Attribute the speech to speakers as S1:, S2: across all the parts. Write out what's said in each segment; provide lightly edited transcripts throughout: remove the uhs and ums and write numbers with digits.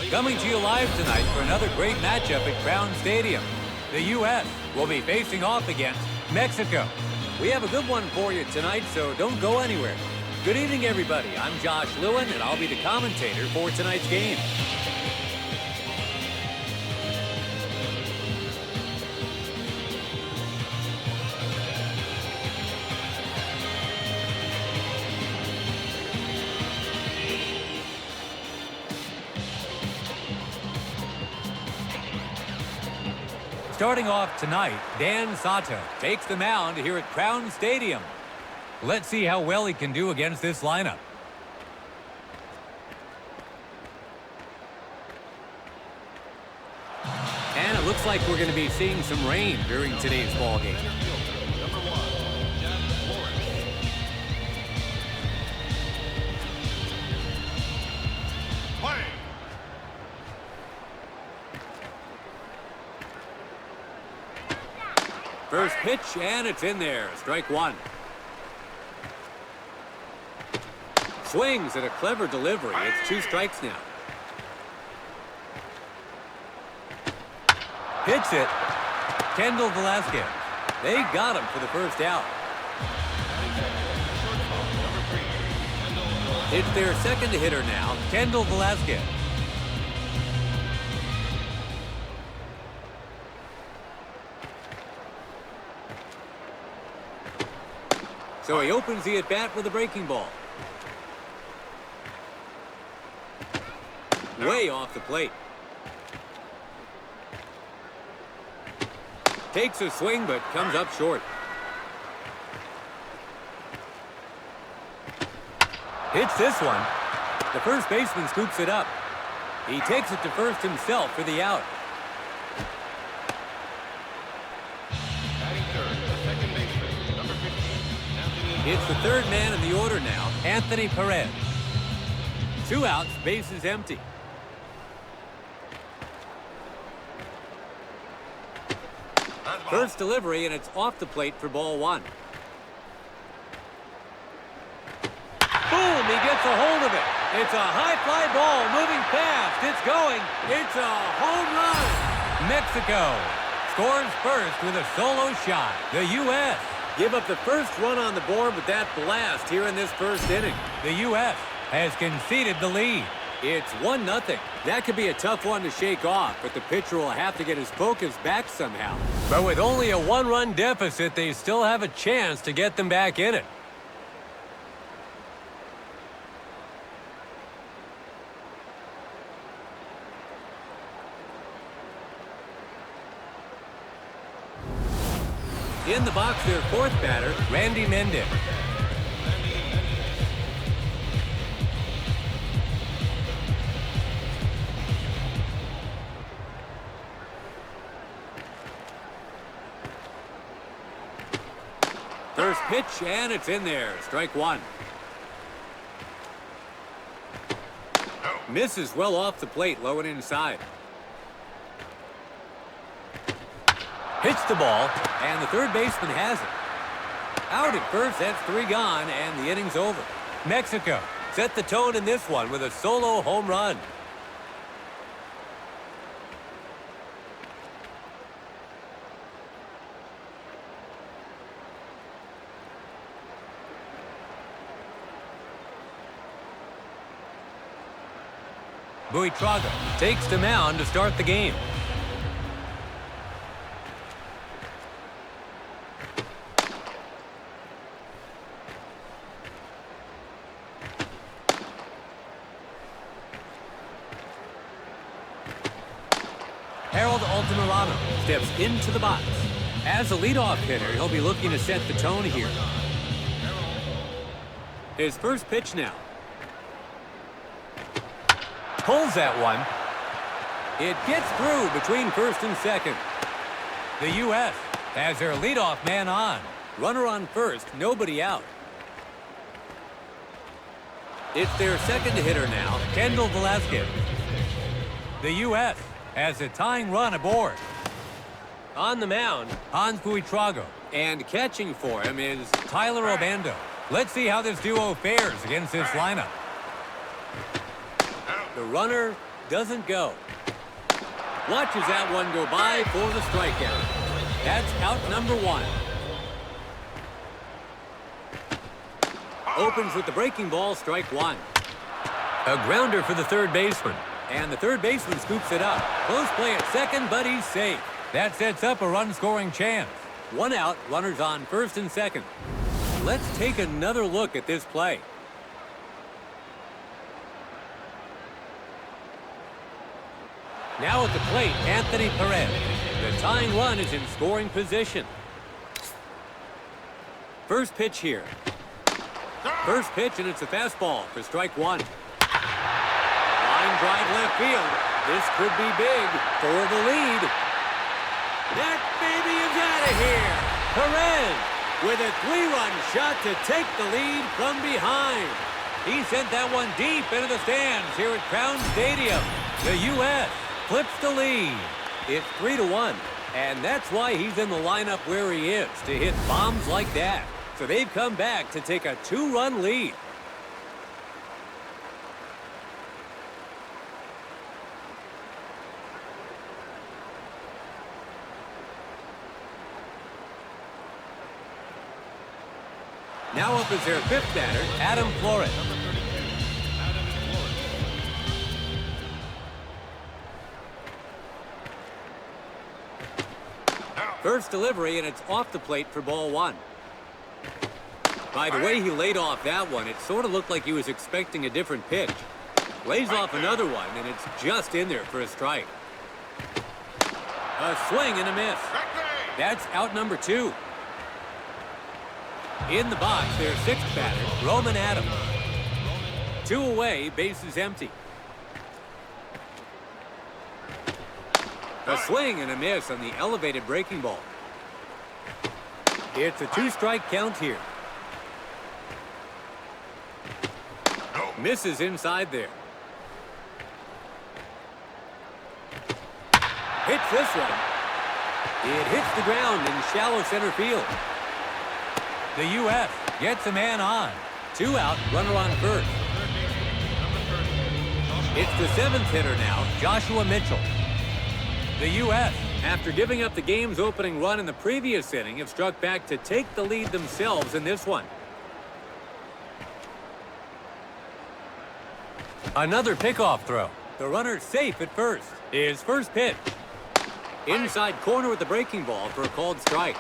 S1: Coming to you live tonight for another great matchup at Crown Stadium. The U.S. will be facing off against Mexico. We have a good one for you tonight, so don't go anywhere. Good evening, everybody. I'm Josh Lewin, and I'll be the commentator for tonight's game. Starting off tonight, Dan Sato takes the mound here at Crown Stadium. Let's see how well he can do against this lineup. And it looks like we're going to be seeing some rain during today's ball game. First pitch, and it's in there. Strike one. Swings at a clever delivery. It's 2 strikes now. Hits it. Kendall Velasquez. They got him for the first out. It's their second hitter now, Kendall Velasquez. So he opens the at-bat with a breaking ball. Way off the plate. Takes a swing, but comes up short. Hits this one. The first baseman scoops it up. He takes it to first himself for the out. It's the third man in the order now, Anthony Perez. 2 outs, base is empty. First delivery, and it's off the plate for ball 1. Boom! He gets a hold of it. It's a high fly ball moving fast. It's going. It's a home run. Mexico scores first with a solo shot. The U.S. give up the first run on the board with that blast here in this first inning. The U.S. has conceded the lead. It's 1-0. That could be a tough one to shake off, but the pitcher will have to get his focus back somehow. But with only a 1-run deficit, they still have a chance to get them back in it. In the box, their 4th batter, Randy Mendez. First pitch, and it's in there. Strike 1. Misses well off the plate, low and inside. Hits the ball, and the third baseman has it. Out at first, that's 3 gone, and the inning's over. Mexico set the tone in this one with a solo home run. Buitrago takes the mound to start the game. Steps into the box. As a leadoff hitter, he'll be looking to set the tone here. His first pitch now. Pulls that one. It gets through between first and second. The U.S. has their leadoff man on. Runner on first, nobody out. It's their second hitter now, Kendall Velasquez. The U.S. has a tying run aboard. On the mound, Hans Buitrago. And catching for him is Tyler Obando. Let's see how this duo fares against this lineup. The runner doesn't go. Watches that one go by for the strikeout. That's out number 1. Opens with the breaking ball, strike 1. A grounder for the third baseman. And the third baseman scoops it up. Close play at second, but he's safe. That sets up a run-scoring chance. 1 out, runners on first and second. Let's take another look at this play. Now at the plate, Anthony Perez. The tying run is in scoring position. First pitch here. First pitch, and it's a fastball for strike 1. Line drive left field. This could be big for the lead. That baby is out of here. Perez with a 3-run shot to take the lead from behind. He sent that one deep into the stands here at Crown Stadium. The U.S. flips the lead. It's 3-1, and that's why he's in the lineup where he is, to hit bombs like that. So they've come back to take a 2-run lead. Now up is their 5th batter, Adam Flores. First delivery, and it's off the plate for ball 1. By the way he laid off that one, it sort of looked like he was expecting a different pitch. Lays off another one, and it's just in there for a strike. A swing and a miss. That's out number 2. In the box, their 6th batter, Roman Adams. 2 away, bases empty. A swing and a miss on the elevated breaking ball. It's a 2-strike count here. Misses inside there. Hits this one. It hits the ground in shallow center field. The U.S. gets a man on. 2 out, runner on first. It's the 7th hitter now, Joshua Mitchell. The U.S., after giving up the game's opening run in the previous inning, have struck back to take the lead themselves in this one. Another pickoff throw. The runner's safe at first. His first pitch. Inside corner with the breaking ball for a called strike.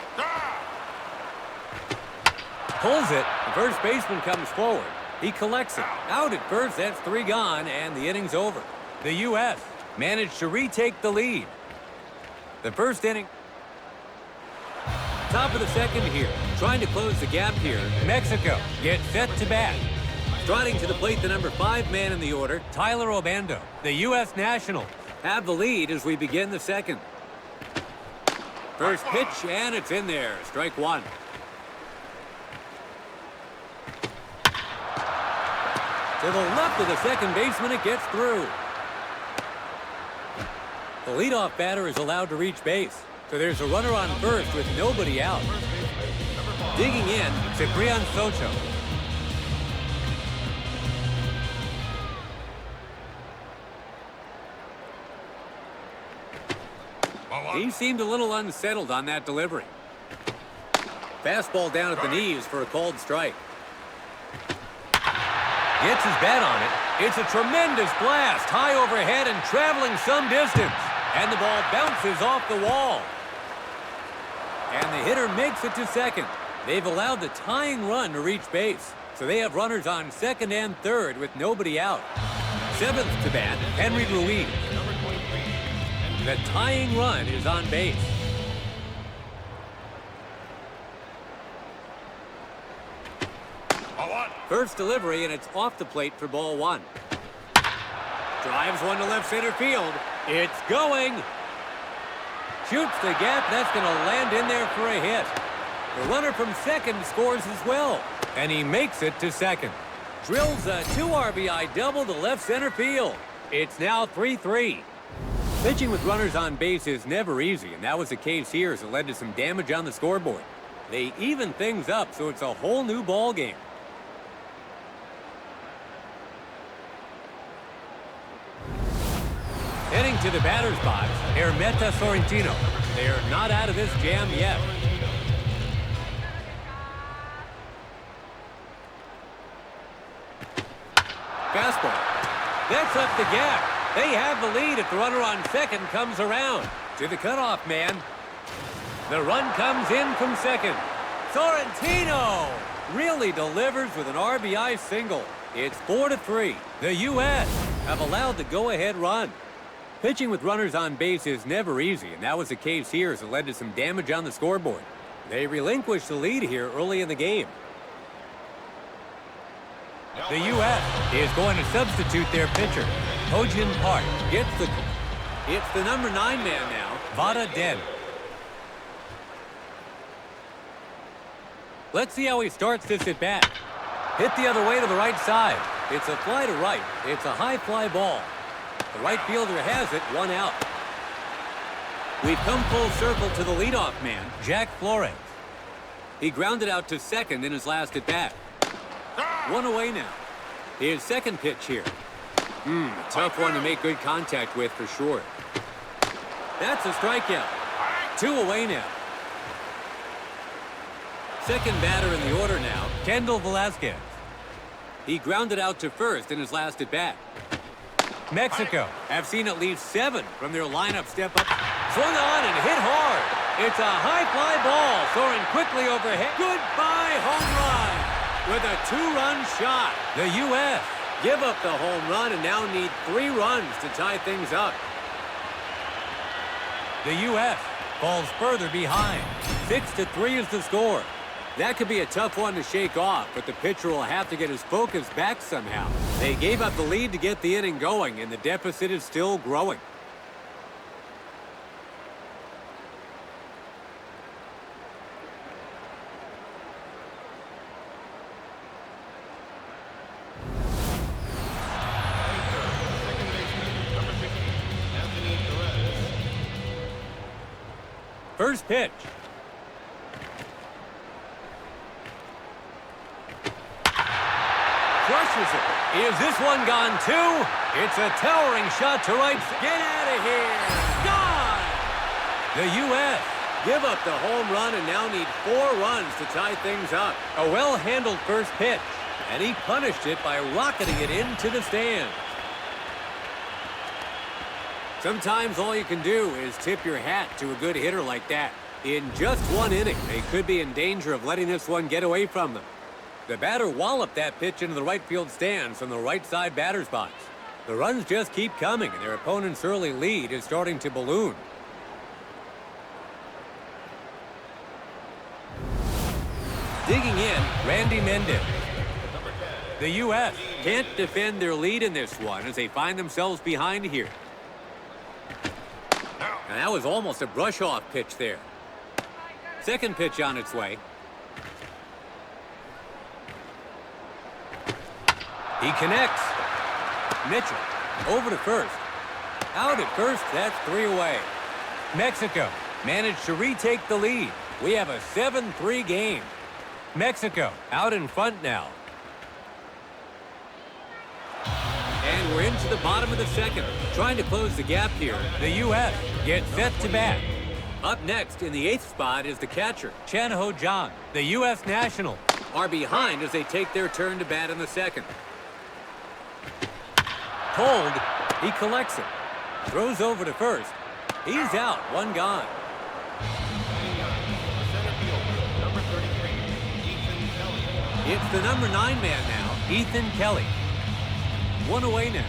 S1: Pulls it. The first baseman comes forward. He collects it. Out at first, that's 3 gone, and the inning's over. The U.S. managed to retake the lead. The first inning. Top of the second here. Trying to close the gap here. Mexico gets set to bat. Striding to the plate, the number 5 man in the order, Tyler Obando. The U.S. Nationals have the lead as we begin the second. First pitch, and it's in there. Strike 1. To the left of the second baseman, it gets through. The leadoff batter is allowed to reach base. So there's a runner on first with nobody out. Digging in, Ciprian Soto. He seemed a little unsettled on that delivery. Fastball down at the knees for a called strike. Gets his bat on it. It's a tremendous blast, high overhead and traveling some distance. And the ball bounces off the wall. And the hitter makes it to second. They've allowed the tying run to reach base. So they have runners on second and third with nobody out. 7th to bat, Henry Ruiz. The tying run is on base. First delivery, and it's off the plate for ball 1. Drives one to left center field. It's going. Shoots the gap. That's going to land in there for a hit. The runner from second scores as well. And he makes it to second. Drills a 2 RBI double to left center field. It's now 3-3. Pitching with runners on base is never easy, and that was the case here as it led to some damage on the scoreboard. They even things up, so it's a whole new ball game. to the batter's box, Hermeta Sorrentino. They're not out of this jam yet. Fastball. That's up the gap. They have the lead if the runner on second comes around. To the cutoff man. The run comes in from second. Sorrentino really delivers with an RBI single. It's 4-3. The U.S. have allowed the go-ahead run. Pitching with runners on base is never easy, and that was the case here as it led to some damage on the scoreboard. They relinquished the lead here early in the game. The U.S. is going to substitute their pitcher. Ho-Jin Park gets the... It's the number 9 man now, Vada Den. Let's see how he starts this at bat. Hit the other way to the right side. It's a fly to right. It's a high fly ball. The right fielder has it, 1 out. We've come full circle to the leadoff man, Jack Flores. He grounded out to second in his last at bat. 1 away now. His second pitch here. Tough one to make good contact with for sure. That's a strikeout. 2 away now. Second batter in the order now, Kendall Velasquez. He grounded out to first in his last at bat. Mexico have seen at least 7 from their lineup step up. Swung on and hit hard. It's a high fly ball soaring quickly overhead. Goodbye home run with a 2-run shot. The U.S. give up the home run and now need 3 runs to tie things up. The U.S. falls further behind. 6-3 is the score. That could be a tough one to shake off, but the pitcher will have to get his focus back somehow. They gave up the lead to get the inning going, and the deficit is still growing. First pitch. Crushes it. Is this one gone too? It's a towering shot to right. Get out of here. Gone! The U.S. give up the home run and now need 4 runs to tie things up. A well-handled first pitch, and he punished it by rocketing it into the stands. Sometimes all you can do is tip your hat to a good hitter like that. In just 1 inning, they could be in danger of letting this one get away from them. The batter walloped that pitch into the right field stands from the right side batter's box. The runs just keep coming, and their opponent's early lead is starting to balloon. Digging in, Randy Mendez. The U.S. can't defend their lead in this one as they find themselves behind here. And that was almost a brush-off pitch there. Second pitch on its way. He connects. Mitchell over to first. Out at first, that's 3 away. Mexico managed to retake the lead. We have a 7-3 game. Mexico out in front now. And we're into the bottom of the second. Trying to close the gap here. The U.S. gets set to bat. Up next in the 8th spot is the catcher, Chen Ho-Jang. The U.S. National are behind as they take their turn to bat in the second. Pulled, he collects it. Throws over to first. He's out, 1 gone. It's the number 9 man now, Ethan Kelly. 1 away now.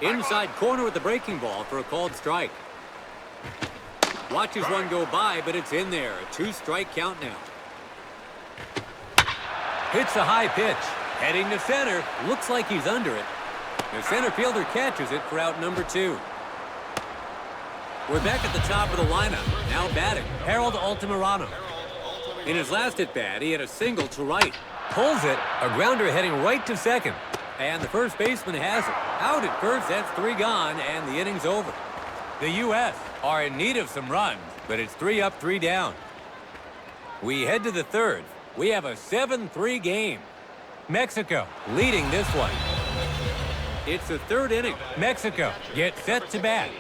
S1: Inside corner with the breaking ball for a called strike. Watches one go by, but it's in there. A 2-strike count now. Hits a high pitch. Heading to center. Looks like he's under it. The center fielder catches it for out number 2. We're back at the top of the lineup. Now batting, Harold Altamirano. In his last at-bat, he had a single to right. Pulls it, a grounder heading right to second. And the first baseman has it. Out at first, that's 3 gone, and the inning's over. The U.S. are in need of some runs, but it's 3 up, 3 down. We head to the 3rd. We have a 7-3 game. Mexico leading this one. It's the third inning. Mexico gets set to bat.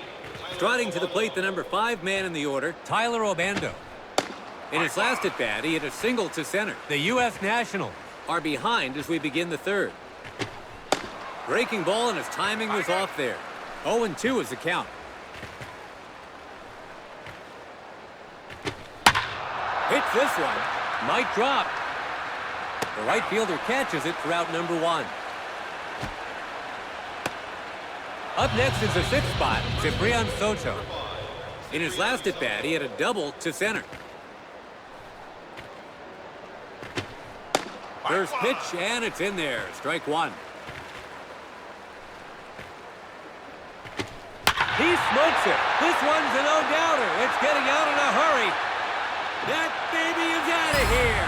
S1: Trotting to the plate, the number 5 man in the order, Tyler Obando. In his last at-bat, he hit a single to center. The U.S. Nationals are behind as we begin the third. Breaking ball, and his timing was off there. 0-2 is the count. Hits this one. Might drop. The right fielder catches it for out number 1. Up next is the 6th spot, Ciprian Soto. In his last at-bat, he hit a double to center. First pitch, and it's in there. Strike 1. He smokes it. This one's a no-doubter. It's getting out in a hurry. That baby is out of here.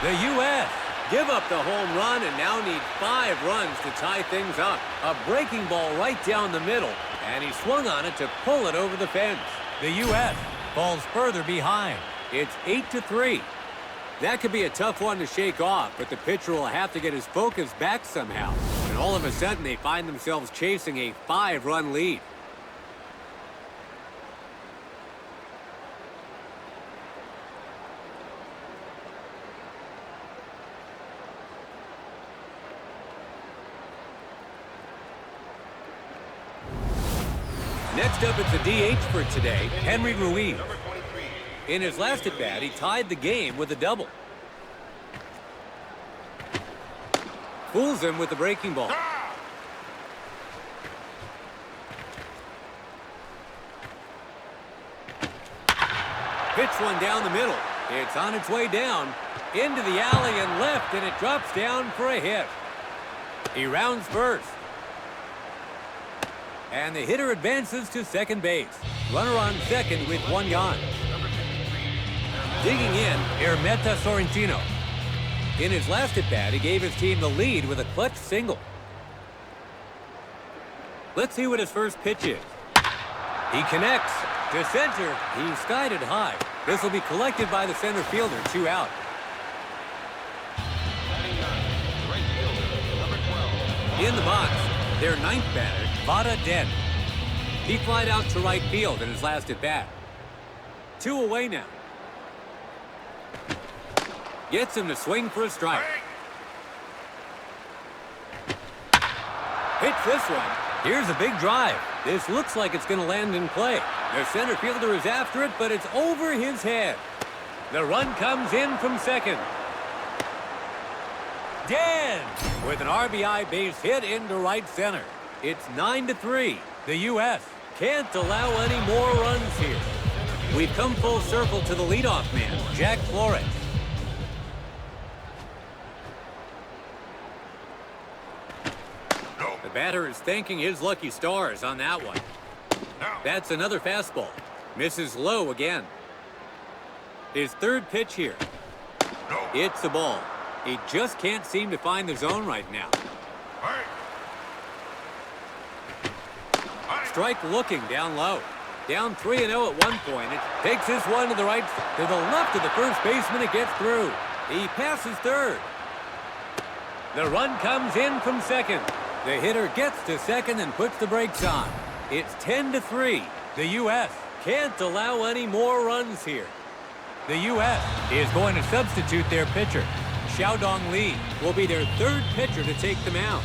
S1: The U.S. give up the home run and now need 5 runs to tie things up. A breaking ball right down the middle, and he swung on it to pull it over the fence. The U.S. falls further behind. It's 8-3. That could be a tough one to shake off, but the pitcher will have to get his focus back somehow. And all of a sudden, they find themselves chasing a 5-run lead. Next up, it's a DH for today, Henry Ruiz. In his last at-bat, he tied the game with a double. Fools him with the breaking ball. Pitch one down the middle. It's on its way down, into the alley and left, and it drops down for a hit. He rounds first. And the hitter advances to second base. Runner on second with 1 gone. Digging in, Hermeta Sorrentino. In his last at-bat, he gave his team the lead with a clutch single. Let's see what his first pitch is. He connects to center. He skied it high. This will be collected by the center fielder, 2 out. In the box, their 9th batter, Vada Dent. He flied out to right field in his last at-bat. 2 away now. Gets him to swing for a strike. Hits this one. Here's a big drive. This looks like it's going to land in play. The center fielder is after it, but it's over his head. The run comes in from second. Dent with an RBI base hit into right center. It's 9-3. The U.S. can't allow any more runs here. We've come full circle to the leadoff man, Jack Flores. The batter is thanking his lucky stars on that one. That's another fastball. Misses low again. His third pitch here. It's a ball. He just can't seem to find the zone right now. Strike looking down low. Down 3-0 at one point. It takes this one to the right, to the left of the first baseman. It gets through. He passes third. The run comes in from second. The hitter gets to second and puts the brakes on. It's 10-3. The U.S. can't allow any more runs here. The U.S. is going to substitute their pitcher. Xiaodong Li will be their third pitcher to take the mound.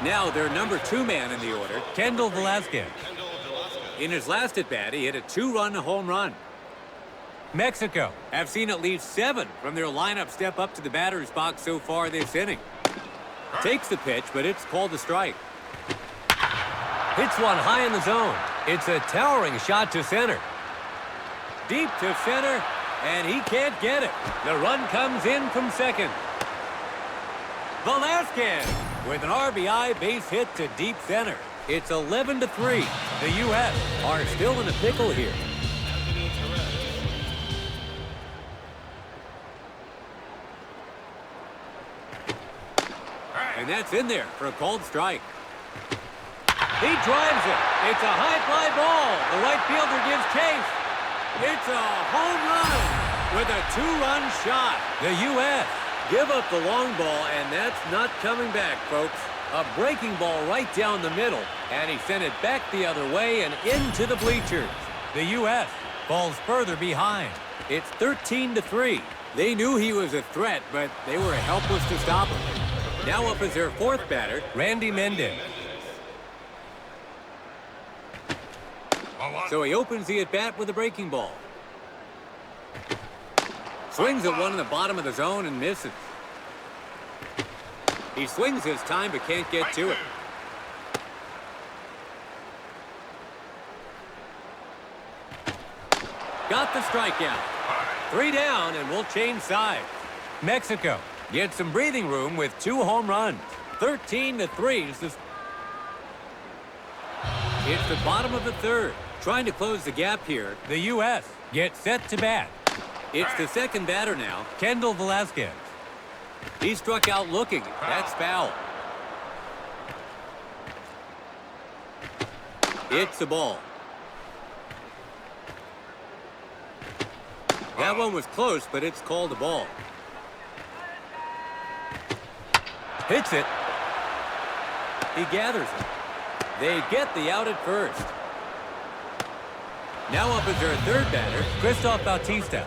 S1: Now their number 2 man in the order, Kendall Velasquez. In his last at-bat, he hit a 2-run home run. Mexico have seen at least 7 from their lineup step up to the batter's box so far this inning. Takes the pitch, but it's called a strike. Hits one high in the zone. It's a towering shot to center. Deep to center, and he can't get it. The run comes in from second. Velasquez with an RBI base hit to deep center. It's 11-3. The U.S. are still in a pickle here. And that's in there for a called strike. He drives it. It's a high fly ball. The right fielder gives chase. It's a home run. with a two-run shot. The U.S. give up the long ball, and that's not coming back, folks. A breaking ball right down the middle, and he sent it back the other way and into the bleachers. The U.S. falls further behind. It's 13-3. They knew he was a threat, but they were helpless to stop him. Now up is their fourth batter, Randy Mendez. So he opens the at-bat with a breaking ball. Swings at one in the bottom of the zone and misses. He swings this time but can't get to it. Got the strikeout. 3 down, and we'll change sides. Mexico gets some breathing room with 2 home runs. 13-3. It's the bottom of the third. Trying to close the gap here. The U.S. gets set to bat. It's the second batter now, Kendall Velasquez. He struck out looking. That's foul. It's a ball. That one was close, but it's called a ball. Hits it. He gathers it. They get the out at first. Now up is their third batter, Christoph Bautista.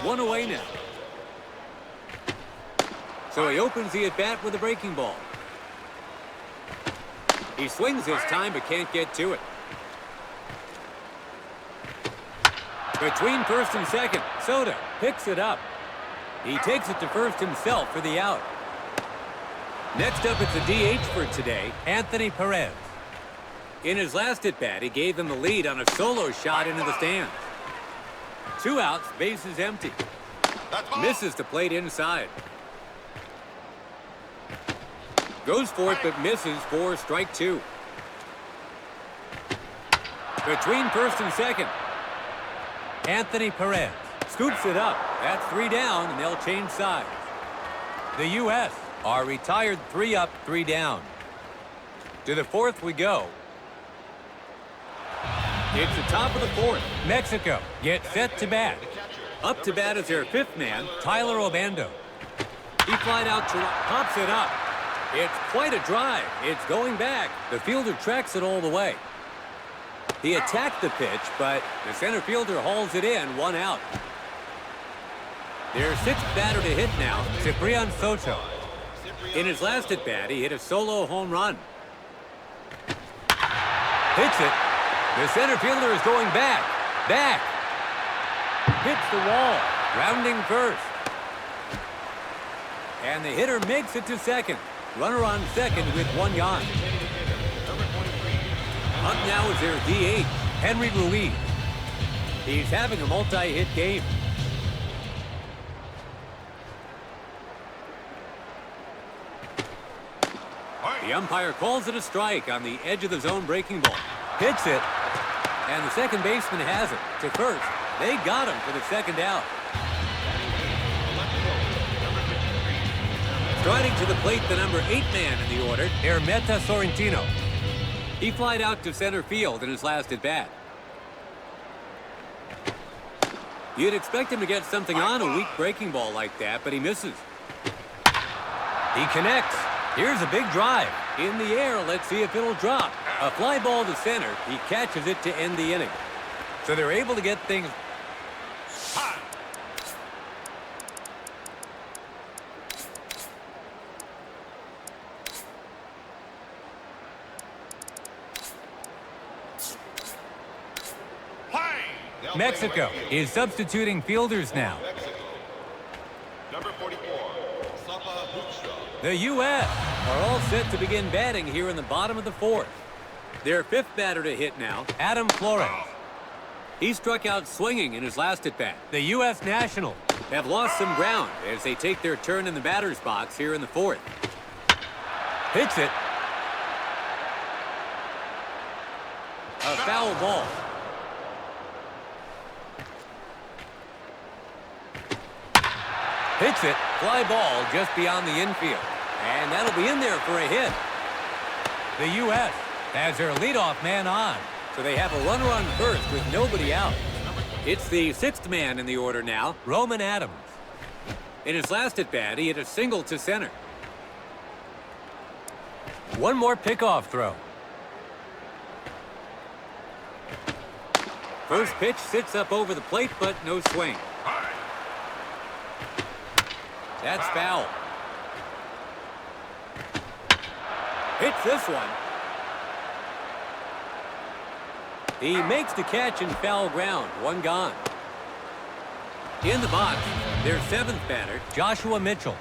S1: 1 away now. So he opens the at-bat with a breaking ball. He swings this time but can't get to it. Between first and second, Soto picks it up. He takes it to first himself for the out. Next up, it's a DH for today, Anthony Perez. In his last at-bat, he gave them the lead on a solo shot into the stands. 2 outs, bases empty. Misses the plate inside. Goes for it, but misses for strike 2. Between first and second, Anthony Perez scoops it up. That's 3 down, and they'll change sides. The U.S. are retired 3 up, 3 down. To the fourth we go. It's the top of the fourth. Mexico gets set to bat. Up to bat is their 5th man, Tyler Obando. He flied out to pops it up. It's quite a drive. It's going back. The fielder tracks it all the way. He attacked the pitch, but the center fielder hauls it in, 1 out. Their 6th batter to hit now, Ciprian Soto. In his last at-bat, he hit a solo home run. Hits it. The center fielder is going back. Back. Hits the wall. Rounding first. And the hitter makes it to second. Runner on second with 1 gone. Up now is their DH, Henry Ruiz. He's having a multi-hit game. The umpire calls it a strike on the edge of the zone breaking ball. Hits it, and the second baseman has it. To first, they got him for the second out. Striding to the plate, the number 8 man in the order, Hermeta Sorrentino. He flied out to center field in his last at-bat. You'd expect him to get something on a weak breaking ball like that, but he misses. He connects. Here's a big drive. In the air, let's see if it'll drop. A fly ball to center. He catches it to end the inning. So they're able to get things... Mexico is substituting fielders now.
S2: Number 44,
S1: The U.S. are all set to begin batting here in the bottom of the fourth. Their 5th batter to hit now, Adam Flores. He struck out swinging in his last at-bat. The U.S. Nationals have lost some ground as they take their turn in the batter's box here in the fourth. Hits it. A foul ball. Hits it. Fly ball just beyond the infield. And that'll be in there for a hit. The U.S. has their leadoff man on. So they have a runner on first with nobody out. It's the sixth man in the order now, Roman Adams. In his last at-bat, he hit a single to center. One more pickoff throw. First pitch sits up over the plate, but no swing. That's foul. Hits this one. He makes the catch in foul ground. One gone. In the box, their seventh batter, Joshua Mitchell.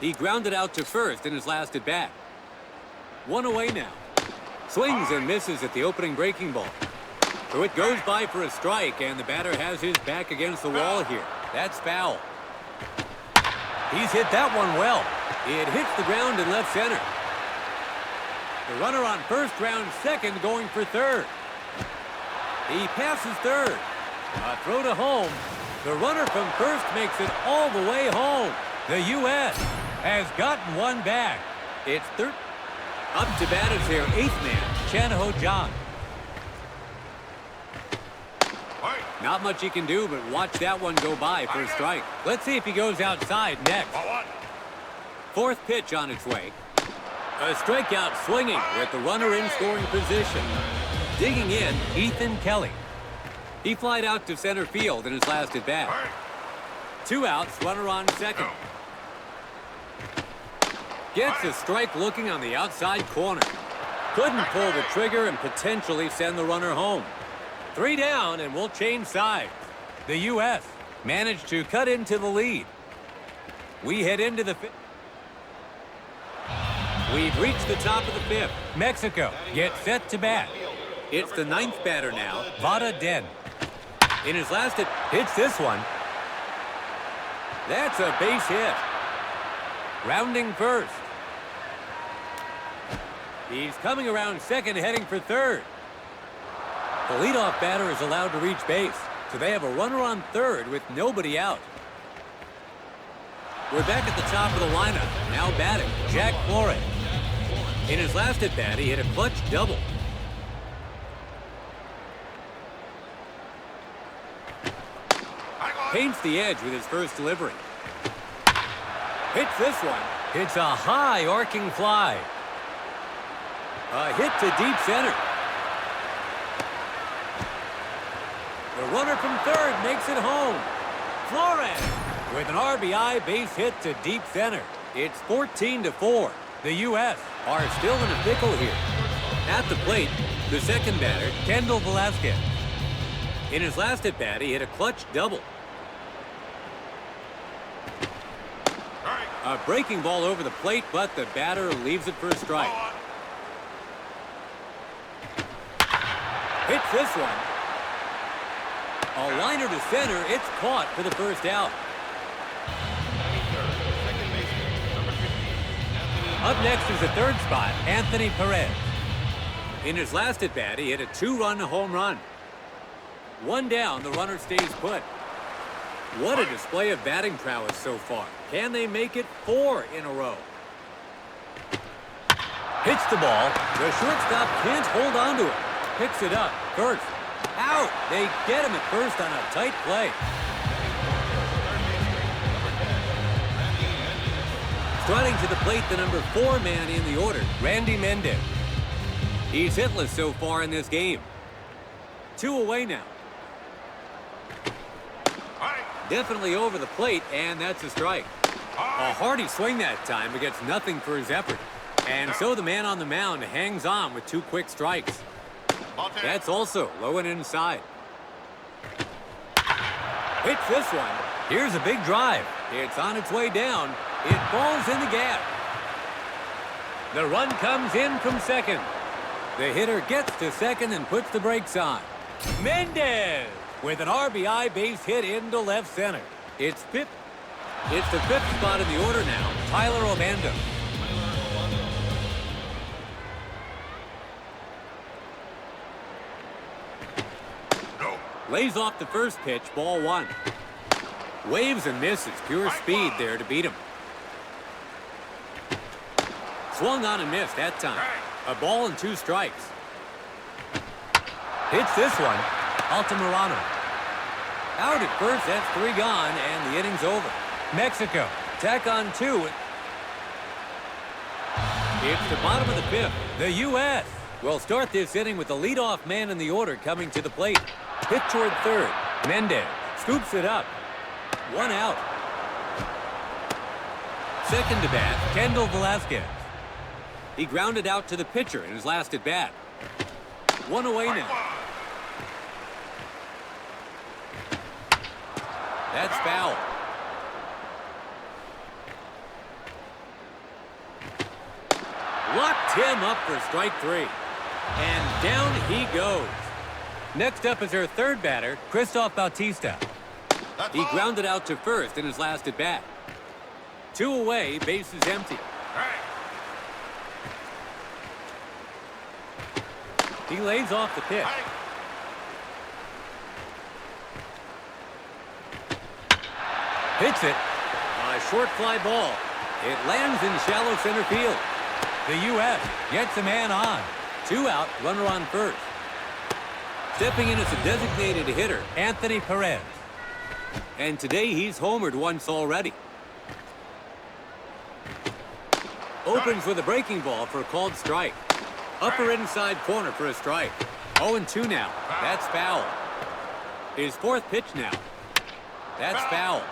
S1: He grounded out to first in his last at-bat. One away now. Swings and misses at the opening breaking ball. So it goes by for a strike, and the batter has his back against the wall here. That's foul. He's hit that one well. It hits the ground in left center. The runner on first, round second, going for third. He passes third. A throw to home. The runner from first makes it all the way home. The U.S. has gotten one back. It's third. Up to bat is their eighth man, Chen-Ho John. Not much he can do, but watch that one go by for a strike. Let's see if he goes outside next. Fourth pitch on its way. A strikeout swinging with the runner in scoring position. Digging in, Ethan Kelly. He flied out to center field in his last at-bat. 2 outs, runner on second. Gets a strike looking on the outside corner. Couldn't pull the trigger and potentially send the runner home. 3 down, and we'll change sides. The U.S. managed to cut into the lead. We head into the fifth. We've reached the top of the fifth. Mexico gets set to bat. It's the ninth batter now, Vada Den. In his last hit, hits this one. That's a base hit. Rounding first. He's coming around second, heading for third. The leadoff batter is allowed to reach base, so they have a runner on third with nobody out. We're back at the top of the lineup. Now batting, Jack Flores. In his last at-bat, he hit a clutch double. Paints the edge with his first delivery. Hits this one. It's a high arcing fly. A hit to deep center. The runner from third makes it home. Flores with an RBI base hit to deep center. It's 14-4. The U.S. are still in a pickle here. At the plate, the second batter, Kendall Velasquez. In his last at-bat, he hit a clutch double. A breaking ball over the plate, but the batter leaves it for a strike. Hits this one. A liner to center. It's caught for the first out. Up next is the third spot, Anthony Perez. In his last at-bat, he hit a 2-run home run. 1 down, the runner stays put. What a display of batting prowess so far. Can they make it 4 in a row? Hits the ball. The shortstop can't hold on to it. Picks it up. First. Out. They get him at first on a tight play. Striding to the plate, the number 4 man in the order, Randy Mendez. He's hitless so far in this game. 2 away now. Definitely over the plate, and that's a strike. A hearty swing that time, but gets nothing for his effort. And so the man on the mound hangs on with 2 quick strikes. That's also low and inside. Hits this one. Here's a big drive. It's on its way down. It falls in the gap. The run comes in from second. The hitter gets to second and puts the brakes on. Mendez with an RBI base hit into left center. It's the 5th spot in the order now, Tyler Obando. Lays off the first pitch, ball 1. Waves and misses, pure speed there to beat him. Swung on and missed that time. A ball and 2 strikes. Hits this one. Altamirano. Out at first, that's 3 gone, and the inning's over. Mexico tack on 2. It's the bottom of the 5th. The U.S. will start this inning with the leadoff man in the order coming to the plate. Hit toward third. Mendez scoops it up. 1 out. Second to bat, Kendall Velasquez. He grounded out to the pitcher in his last at bat. 1 away now. That's foul. Locked him up for strike 3. And down he goes. Next up is our third batter, Christoph Bautista. He grounded out to first in his last at bat. 2 away, bases empty. He lays off the pitch. Hits it. A short fly ball. It lands in shallow center field. The U.S. gets a man on. 2 out, runner on first. Stepping in as a designated hitter, Anthony Perez. And today he's homered once already. Opens with a breaking ball for a called strike. Upper inside corner for a strike. 0-2 now. That's foul. His 4th pitch now. That's foul.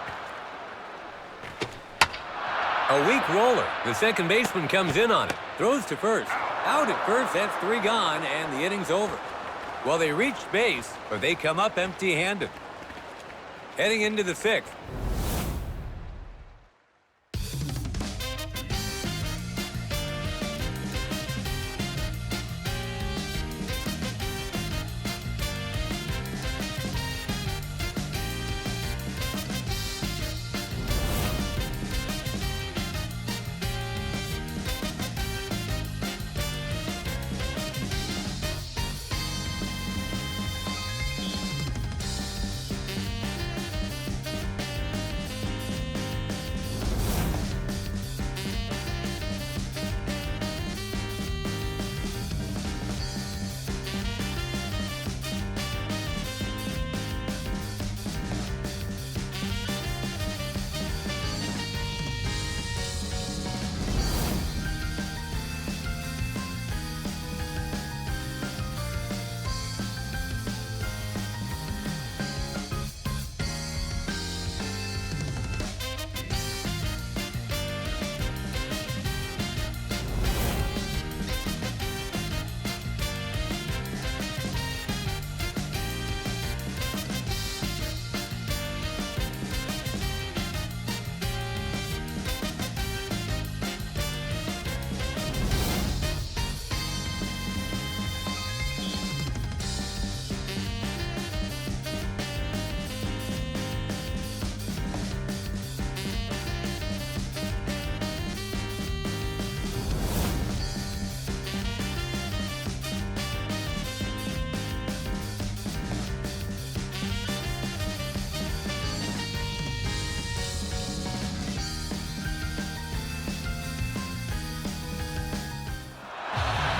S1: A weak roller. The second baseman comes in on it. Throws to first. Out at first, that's 3 gone, and the inning's over. Well, they reached base, but they come up empty-handed. Heading into the 6th.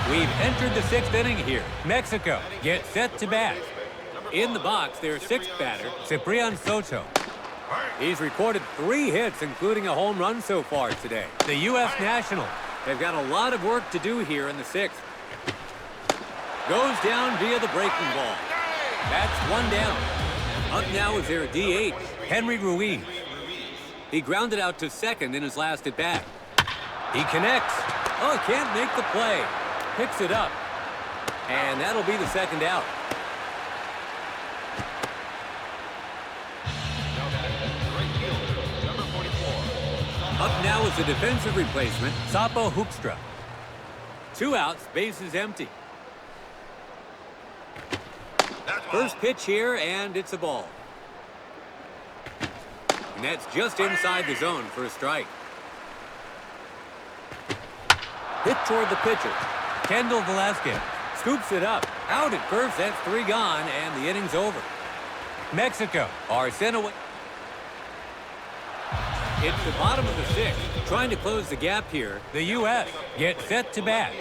S1: We've entered the 6th inning here. Mexico gets set to bat. In the box, their 6th batter, Ciprian Soto. He's recorded 3 hits, including a home run so far today. The U.S. Nationals, they've got a lot of work to do here in the 6th. Goes down via the breaking ball. That's 1 down. Up now is their DH, Henry Ruiz. He grounded out to second in his last at bat. He connects. Oh, can't make the play. Picks it up. And that'll be the 2nd out. Up now is the defensive replacement, Sapo Hoekstra. 2 outs, bases empty. First pitch here, and it's a ball. And that's just inside the zone for a strike. Hit toward the pitcher. Kendall Velasquez scoops it up. Out at first, that's 3 gone, and the inning's over. Mexico are sent away. It's the bottom of the 6th. Trying to close the gap here, the U.S. get set to bat.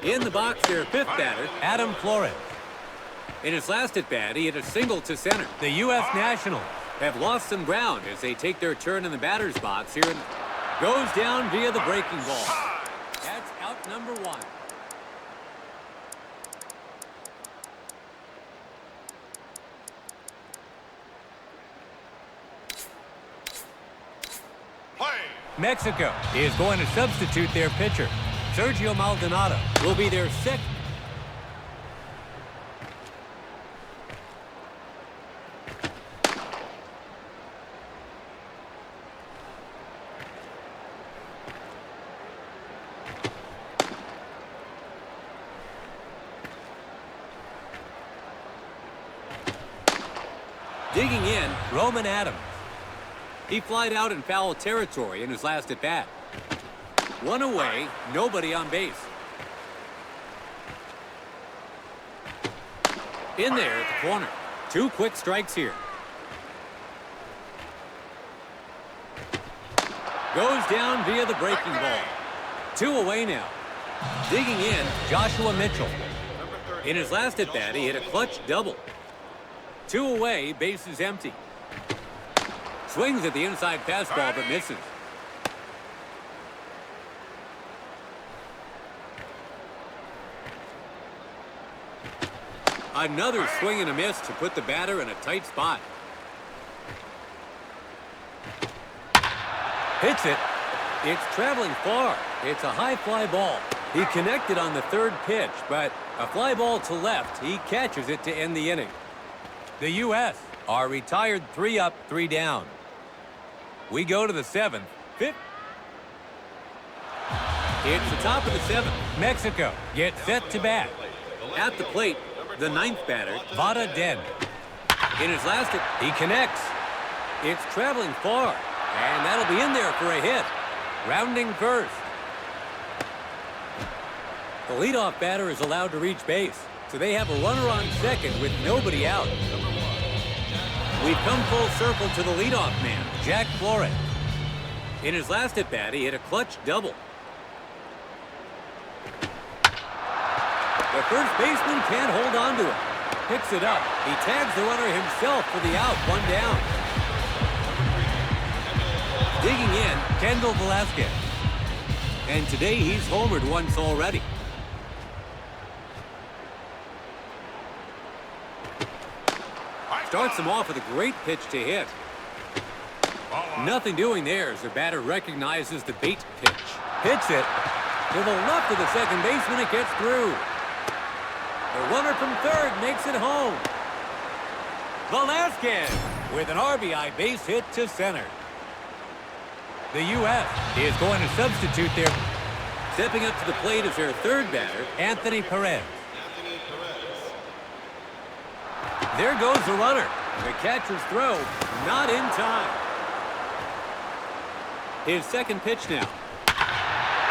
S1: In the box, their 5th batter, Adam Flores. In his last at-bat, he hit a single to center. The U.S. Nationals have lost some ground as they take their turn in the batter's box here. And goes down via the breaking ball. That's out number one. Mexico is going to substitute their pitcher. Sergio Maldonado will be their sixth. Digging in, Roman Adams. He flied out in foul territory in his last at-bat. One away, nobody on base. In there at the corner. 2 quick strikes here. Goes down via the breaking ball. 2 away now. Digging in, Joshua Mitchell. In his last at-bat, he hit a clutch double. 2 away, base is empty. Swings at the inside fastball, but misses. Another swing and a miss to put the batter in a tight spot. Hits it. It's traveling far. It's a high fly ball. He connected on the 3rd pitch, but a fly ball to left. He catches it to end the inning. The U.S. are retired 3 up, 3 down. We go to the 7th. 5th. It's the top of the 7th. Mexico gets set to bat. At the plate, the 9th batter, Vada Den. In his last hit, he connects. It's traveling far, and that'll be in there for a hit. Rounding first. The leadoff batter is allowed to reach base, so they have a runner on second with nobody out. We've come full circle to the leadoff man, Jack Flores. In his last at-bat, he hit a clutch double. The first baseman can't hold on to it. Picks it up. He tags the runner himself for the out, 1 down. Digging in, Kendall Velasquez. And today he's homered once already. Starts him off with a great pitch to hit. Nothing doing there as the batter recognizes the bait pitch. Hits it to the left of the second baseman. It gets through. The runner from 3rd makes it home. Velasquez with an RBI base hit to center. The U.S. is going to substitute their... Stepping up to the plate is their 3rd batter, Anthony Perez. There goes the runner. The catcher's throw, not in time. His 2nd pitch now.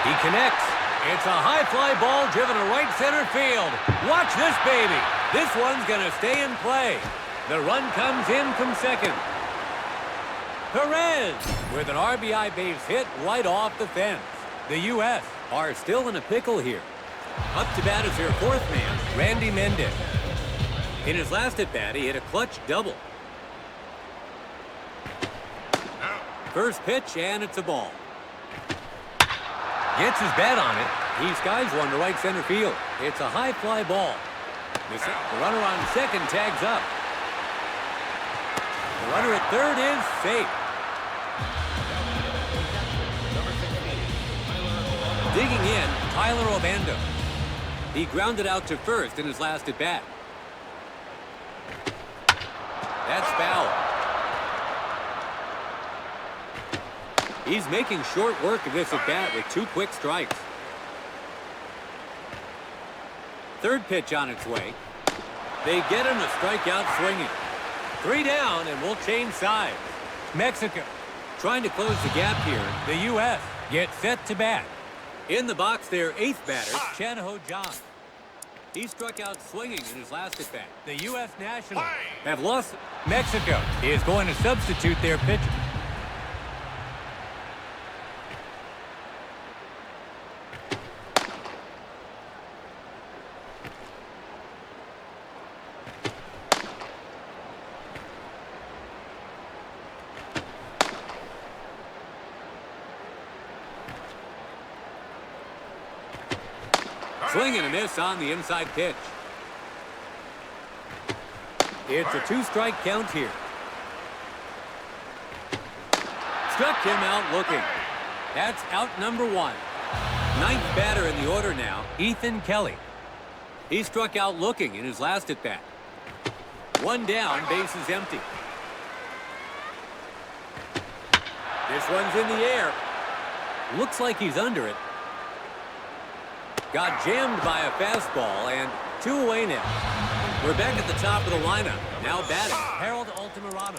S1: He connects. It's a high fly ball driven to right center field. Watch this baby. This one's going to stay in play. The run comes in from 2nd. Perez with an RBI base hit right off the fence. The U.S. are still in a pickle here. Up to bat is their 4th man, Randy Mendez. In his last at-bat, he hit a clutch double. First pitch, and it's a ball. Gets his bat on it. He skies one to right center field. It's a high fly ball. The runner on 2nd tags up. The runner at 3rd is safe. Digging in, Tyler Obando. He grounded out to 1st in his last at-bat. That's foul. He's making short work of this at-bat with 2 quick strikes. 3rd pitch on its way. They get him a strikeout swinging. 3 down, and we'll change sides. Mexico trying to close the gap here. The U.S. gets set to bat. In the box, their 8th batter, Chen Ho-John. He struck out swinging in his last at-bat. The U.S. Nationals have lost. Mexico is going to substitute their pitcher. Swing and a miss on the inside pitch. It's a 2-strike count here. Struck him out looking. That's out number 1. Ninth batter in the order now, Ethan Kelly. He struck out looking in his last at-bat. 1 down, bases empty. This one's in the air. Looks like he's under it. Got jammed by a fastball, and 2 away now. We're back at the top of the lineup. Now batting, Harold Altamirano.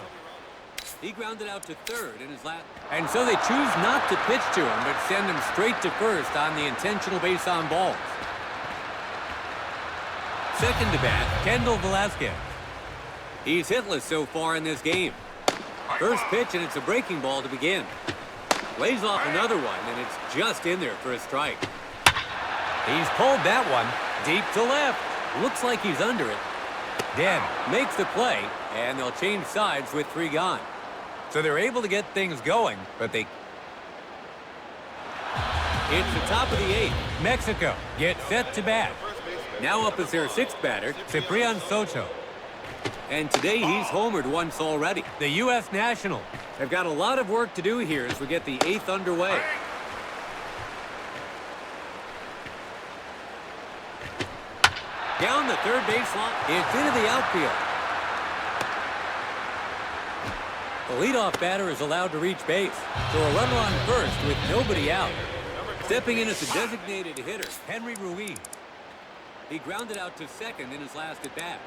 S1: He grounded out to third in his last. And so they choose not to pitch to him, but send him straight to first on the intentional base on balls. Second to bat, Kendall Velasquez. He's hitless so far in this game. First pitch, and it's a breaking ball to begin. Lays off another one, and it's just in there for a strike. He's pulled that one deep to left. Looks like he's under it. Den makes the play, and they'll change sides with 3 gone. So they're able to get things going, but they... It's the top of the 8th. Mexico gets set to bat. Now up is their 6th batter, Ciprian Soto. And today he's homered once already. The U.S. National have got a lot of work to do here as we get the 8th underway. Down the third baseline, it's into the outfield. The leadoff batter is allowed to reach base, so a runner on first with nobody out. Stepping in as a designated hitter, Henry Ruiz. He grounded out to second in his last at-bat.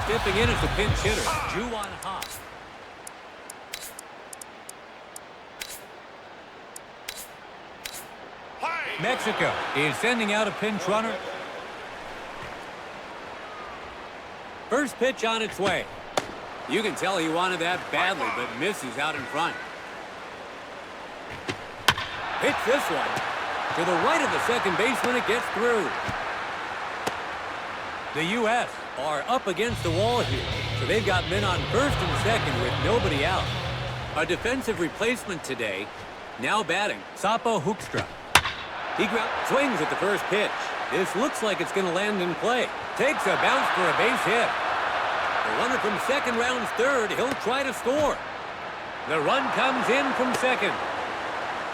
S1: Stepping in as the pinch hitter, Juwan Ha. Mexico is sending out a pinch runner. First pitch on its way. You can tell he wanted that badly, but misses out in front. Hits this one to the right of the second baseman. It gets through. The U.S. are up against the wall here, so they've got men on first and second with nobody out. A defensive replacement today, now batting, Sapo Hoekstra. He swings at the first pitch. This looks like it's going to land in play. Takes a bounce for a base hit. The runner from second rounds third. He'll try to score. The run comes in from second.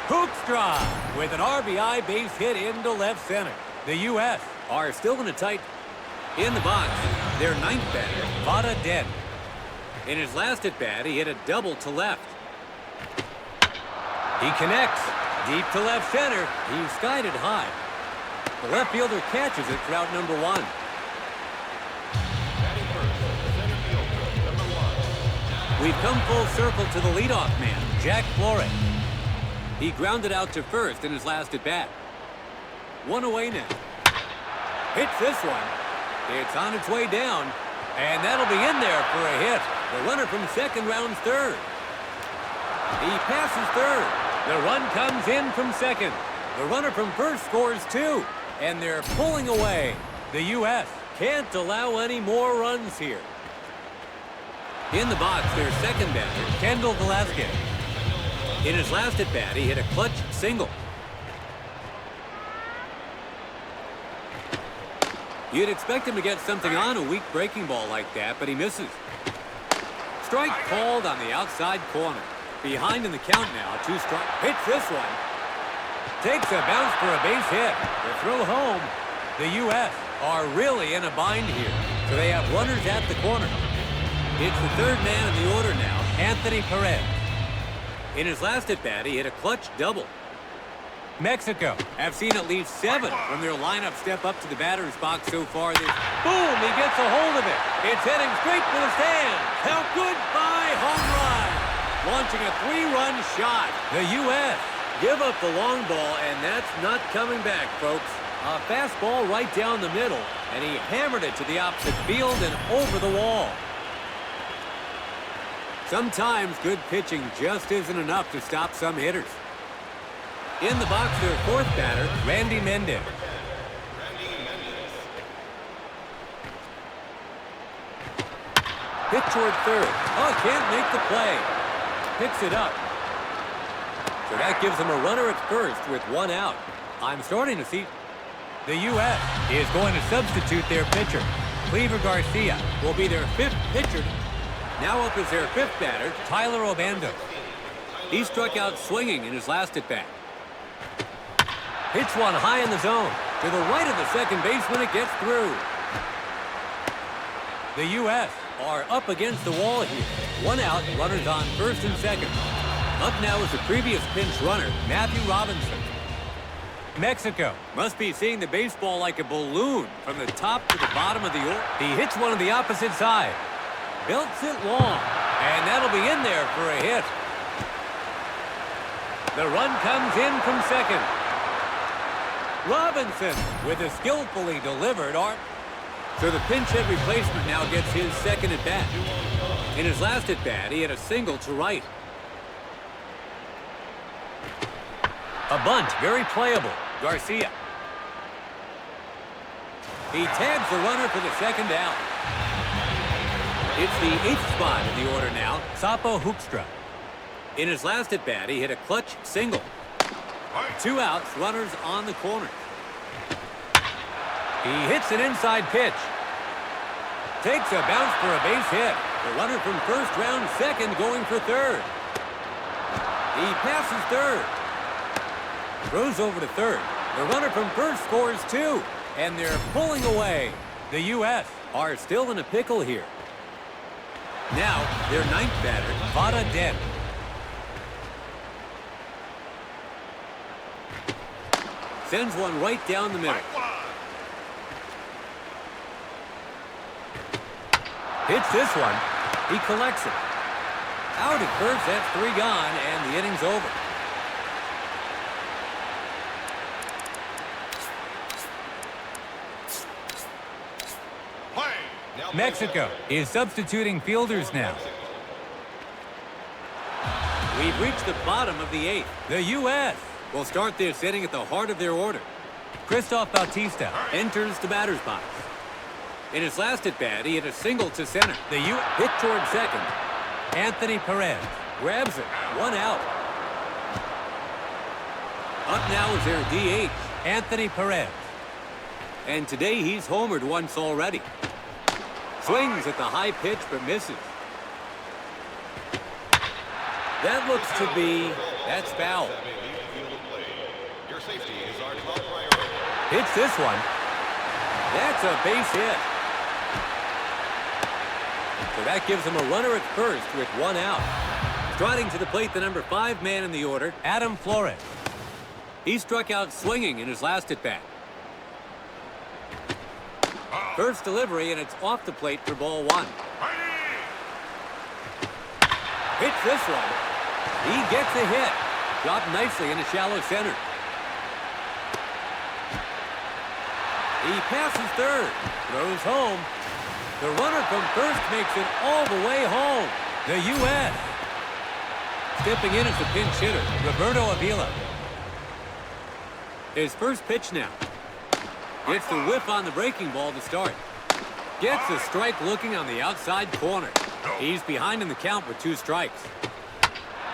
S1: Hoekstra with an RBI base hit into left center. The U.S. are still in a tight... In the box, their 9th batter, Vada Den. In his last at-bat, he hit a double to left. He connects. Deep to left center. He's skied it high. The left fielder catches it for out number 1. We've come full circle to the leadoff man, Jack Flores. He grounded out to first in his last at-bat. 1 away now. Hits this one. It's on its way down, and that'll be in there for a hit. The runner from second rounds third. He passes third. The run comes in from second. The runner from first scores 2, and they're pulling away. The U.S. can't allow any more runs here. In the box, their second batter, Kendall Velasquez. In his last at-bat, he hit a clutch single. You'd expect him to get something on a weak breaking ball like that, but he misses. Strike called on the outside corner. Behind in the count now, 2 strikes. Hits this one. Takes a bounce for a base hit. The throw home. The U.S. are really in a bind here, so they have runners at the corner. It's the third man in the order now, Anthony Perez. In his last at-bat, he hit a clutch double. Mexico have seen at least 7 from their lineup step up to the batter's box so far this... Boom! He gets a hold of it. It's heading straight for the stands. How goodbye home run! Launching a 3-run shot. The U.S. give up the long ball, and that's not coming back, folks. A fastball right down the middle, and he hammered it to the opposite field and over the wall. Sometimes good pitching just isn't enough to stop some hitters. In the box, their 4th batter, Randy Mendez. Hit toward third. Oh, can't make the play. Picks it up. So that gives them a runner at first with one out. I'm starting to see the U.S. is going to substitute their pitcher. Cleaver Garcia will be their fifth pitcher. Now up is their fifth batter, Tyler Obando. He struck out swinging in his last at-bat. Hits one high in the zone. To the right of the second baseman, it gets through. The U.S. are up against the wall here. One out, runners on first and second. Up now is the previous pinch runner, Matthew Robinson. Mexico must be seeing the baseball like a balloon from the top to the bottom of the order. He hits one on the opposite side. Belts it long. And that'll be in there for a hit. The run comes in from second. Robinson with a skillfully delivered arc. So the pinch hit replacement now gets his second at-bat. In his last at-bat, he had a single to right. A bunt, very playable. Garcia. He tags the runner for the second down. It's the eighth spot in the order now, Sapo Hoekstra. In his last at-bat, he hit a clutch single. 2 outs, runners on the corner. He hits an inside pitch. Takes a bounce for a base hit. The runner from first round second going for third. He passes third. Throws over to third. The runner from first scores 2. And they're pulling away. The U.S. are still in a pickle here. Now, their ninth batter, Vada Dent. Sends one right down the middle. Hits this one. He collects it. Out at first, that's 3 gone, and the inning's over. Mexico is substituting fielders now. We've reached the bottom of the 8th. The U.S. will start this inning at the heart of their order. Christoph Bautista enters the batter's box. In his last at-bat, he hit a single to center. The U.S. hit toward second. Anthony Perez grabs it. 1 out. Up now is their DH, Anthony Perez. And today he's homered once already. Swings at the high pitch, but misses. That looks to be, that's foul. Hits this one. That's a base hit. So that gives him a runner at first with 1 out. Striding to the plate, the number 5 man in the order, Adam Flores. He struck out swinging in his last at-bat. First delivery, and it's off the plate for ball 1. Hits this one. He gets a hit. Dropped nicely in a shallow center. He passes third. Throws home. The runner from first makes it all the way home. The U.S. Stepping in as the pinch hitter, Roberto Avila. His first pitch now. Gets the whiff on the breaking ball to start. Gets a strike looking on the outside corner. He's behind in the count with 2 strikes.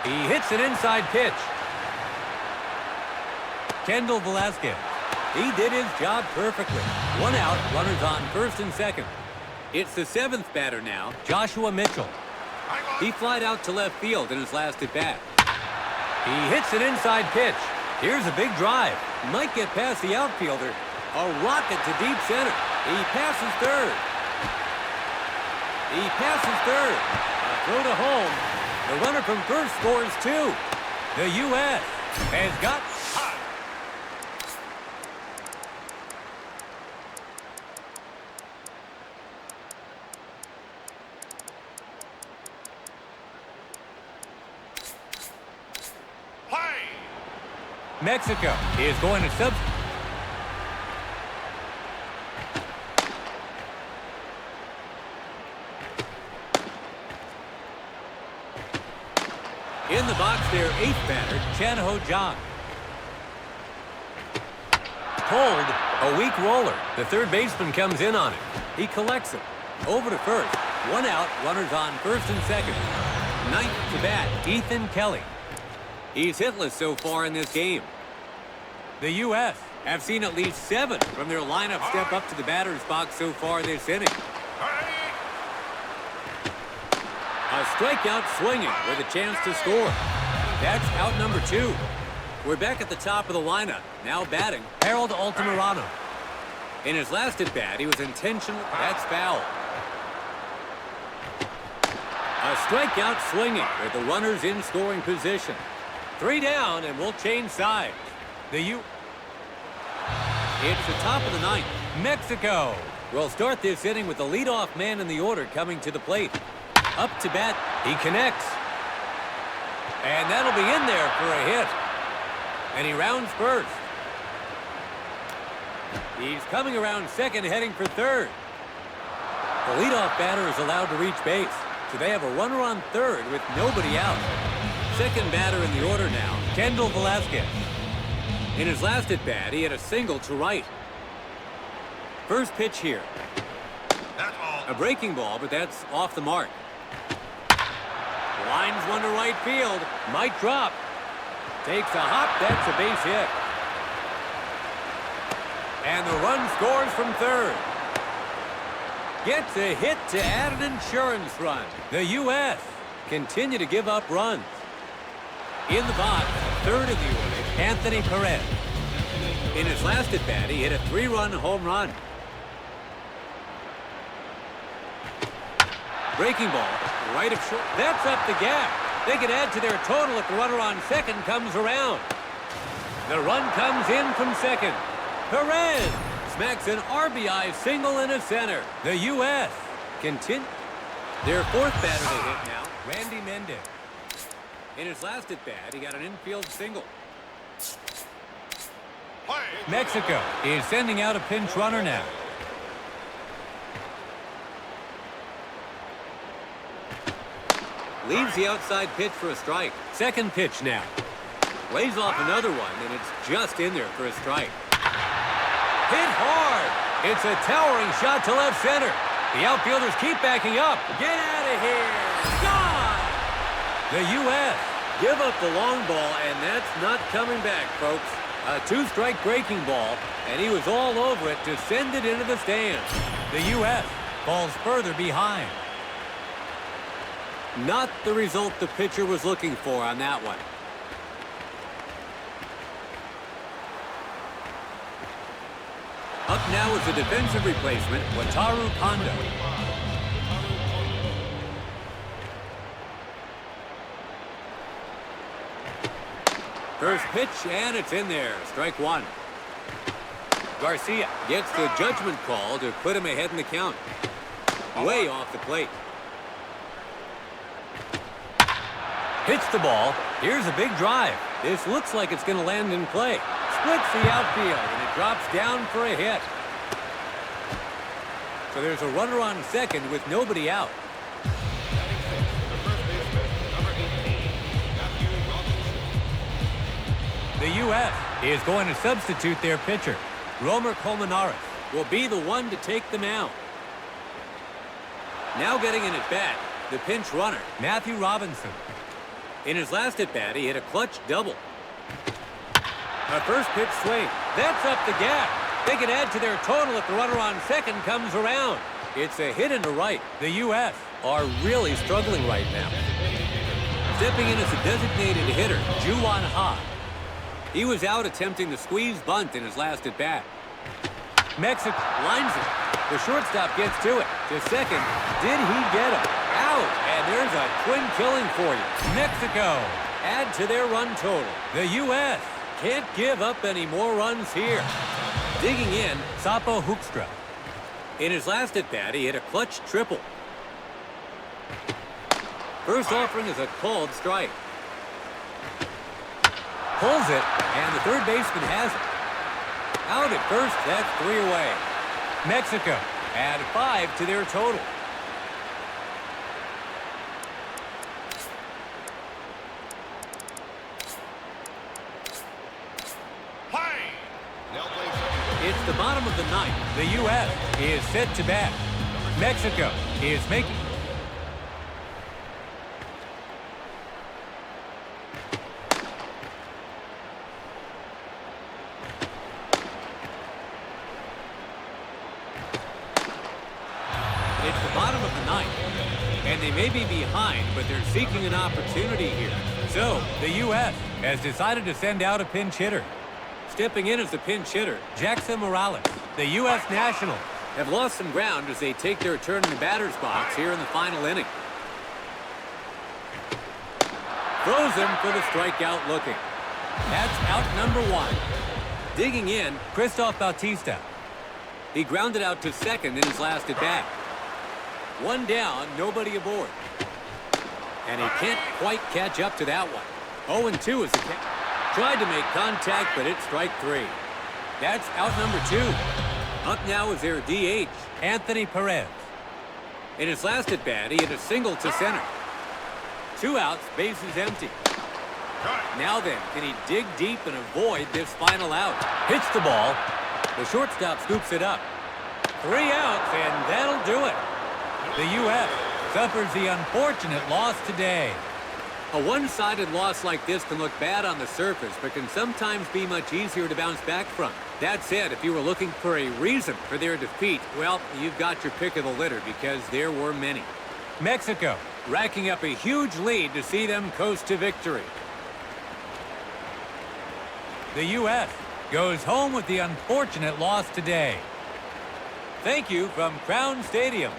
S1: He hits an inside pitch. Kendall Velasquez. He did his job perfectly. 1 out, runners on first and second. It's the 7th batter now, Joshua Mitchell. He flied out to left field in his last at-bat. He hits an inside pitch. Here's a big drive. Might get past the outfielder. A rocket to deep center. He passes third. He passes third. A throw to home. The runner from first scores 2. The U.S. has got... Mexico is going to sub... In the box, their 8th batter, Chan-Ho Jang. Cold, a weak roller. The third baseman comes in on it. He collects it. Over to first. 1 out, runners on first and second. 9th to bat, Ethan Kelly. He's hitless so far in this game. The U.S. have seen at least 7 from their lineup step up to the batter's box so far this inning. A strikeout swinging with a chance to score. That's out number 2. We're back at the top of the lineup. Now batting, Harold Altamirano. In his last at-bat, he was intentional. That's foul. A strikeout swinging with the runners in scoring position. 3 down, and we'll change sides. It's the top of the 9th. Mexico will start this inning with the leadoff man in the order coming to the plate. Up to bat, he connects. And that'll be in there for a hit. And he rounds first. He's coming around second, heading for third. The leadoff batter is allowed to reach base, so they have a runner on third with nobody out. Second batter in the order now, Kendall Velasquez. In his last at-bat, he had a single to right. First pitch here. A breaking ball, but that's off the mark. Lines one to right field. Might drop. Takes a hop. That's a base hit. And the run scores from third. Gets a hit to add an insurance run. The U.S. continue to give up runs. In the box, third in the order, Anthony Perez. In his last at-bat, he hit a 3-run home run. Breaking ball, right of short. That's up the gap. They can add to their total if the runner on second comes around. The run comes in from second. Perez smacks an RBI single in the center. The U.S. continue. Their fourth batter to hit now, Randy Mendez. In his last at-bat, he got an infield single. Mexico is sending out a pinch runner now. Leaves the outside pitch for a strike. Second pitch now. Lays off another one, and it's just in there for a strike. Hit hard. It's a towering shot to left center. The outfielders keep backing up. Get out of here. Gone! The U.S. give up the long ball, and that's not coming back, folks. A 2-strike breaking ball, and he was all over it to send it into the stands. The U.S. falls further behind. Not the result the pitcher was looking for on that one. Up now is the defensive replacement, Wataru Kondo. First pitch, and it's in there. Strike 1. Garcia gets the judgment call to put him ahead in the count. Way off the plate. Hits the ball. Here's a big drive. This looks like it's going to land in play. Splits the outfield, and it drops down for a hit. So there's a runner on second with nobody out. The U.S. is going to substitute their pitcher. Romer Colmenares will be the one to take them out. Now getting in at bat, the pinch runner, Matthew Robinson. In his last at-bat, he hit a clutch double. A first pitch swing. That's up the gap. They can add to their total if the runner on second comes around. It's a hit into right. The U.S. are really struggling right now. Stepping in as a designated hitter, Juwan Ha. He was out attempting the squeeze bunt in his last at-bat. Mexico lines it. The shortstop gets to it. To second. Did he get him? Out. And there's a twin killing for you. Mexico add to their run total. The U.S. can't give up any more runs here. Digging in, Sapo Hoekstra. In his last at-bat, he hit a clutch triple. First offering is a called strike. Pulls it, and the third baseman has it. Out at first, that's 3 away. Mexico add 5 to their total. It's the bottom of the 9th. The U.S. is set to bat. Mexico is making... And they may be behind, but they're seeking an opportunity here. So, the U.S. has decided to send out a pinch hitter. Stepping in as the pinch hitter, Jackson Morales. The U.S. Nationals have lost some ground as they take their turn in the batter's box here in the final inning. Throws him for the strikeout looking. That's out number 1. Digging in, Christoph Bautista. He grounded out to second in his last at-bat. 1 down, nobody aboard. And he can't quite catch up to that one. 0-2 is the catch. Tried to make contact, but it's strike 3. That's out number 2. Up now is their DH, Anthony Perez. In his last at-bat, he hit a single to center. 2 outs, bases empty. Now then, can he dig deep and avoid this final out? Hits the ball. The shortstop scoops it up. 3 outs, and that'll do it. The U.S. suffers the unfortunate loss today. A one-sided loss like this can look bad on the surface, but can sometimes be much easier to bounce back from. That said, if you were looking for a reason for their defeat, well, you've got your pick of the litter because there were many. Mexico racking up a huge lead to see them coast to victory. The U.S. goes home with the unfortunate loss today. Thank you from Crown Stadium.